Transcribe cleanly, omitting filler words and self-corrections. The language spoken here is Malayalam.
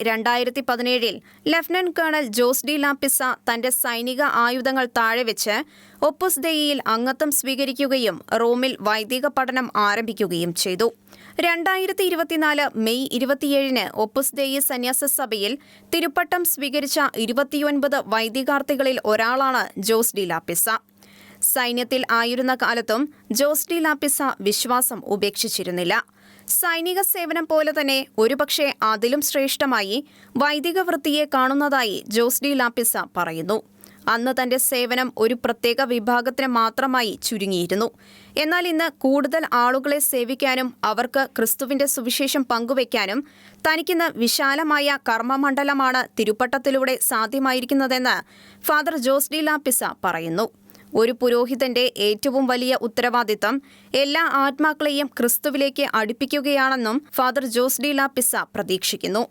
2017 ലഫ്റ്റനന്റ് കേണൽ ജോസ് ഡി ലാപ്പിസ തന്റെ സൈനിക ആയുധങ്ങൾ താഴെവെച്ച് ഒപ്പുസ് ദെയിയിൽ അംഗത്വം സ്വീകരിക്കുകയും റോമിൽ വൈദിക പഠനം ആരംഭിക്കുകയും ചെയ്തു. 2024 മെയ് 27 ഒപ്പുസ് ദെയി സന്യാസ സഭയിൽ തിരുപ്പട്ടം സ്വീകരിച്ച 29 വൈദികാർത്ഥികളിൽ ഒരാളാണ് ജോസ് ഡി ലാപ്പിസ. സൈന്യത്തിൽ ആയിരുന്ന കാലത്തും ജോസ് ഡി ലാപ്പിസ വിശ്വാസം ഉപേക്ഷിച്ചിരുന്നില്ല. സൈനിക സേവനം പോലെ തന്നെ ഒരുപക്ഷെ അതിലും ശ്രേഷ്ഠമായി വൈദിക വൃത്തിയെ കാണുന്നതായി ജോസ് ഡി ലാപ്പിസ പറയുന്നു. അന്ന് തന്റെ സേവനം ഒരു പ്രത്യേക വിഭാഗത്തിന് മാത്രമായി ചുരുങ്ങിയിരുന്നു. എന്നാൽ ഇന്ന് കൂടുതൽ ആളുകളെ സേവിക്കാനും അവർക്ക് ക്രിസ്തുവിന്റെ സുവിശേഷം പങ്കുവയ്ക്കാനും തനിക്കിന്ന് വിശാലമായ കർമ്മമണ്ഡലമാണ് തിരുപ്പട്ടത്തിലൂടെ സാധ്യമായിരിക്കുന്നതെന്ന് ഫാദർ ജോസ് ഡി ലാപ്പിസ പറയുന്നു. ഒരു പുരോഹിതന്റെ ഏറ്റവും വലിയ ഉത്തരവാദിത്തം എല്ലാ ആത്മാക്കളെയും ക്രിസ്തുവിലേക്ക് അടുപ്പിക്കുകയാണെന്നും ഫാദർ ജോസ് ഡി ലാപ്പിസ പ്രതീക്ഷിക്കുന്നു.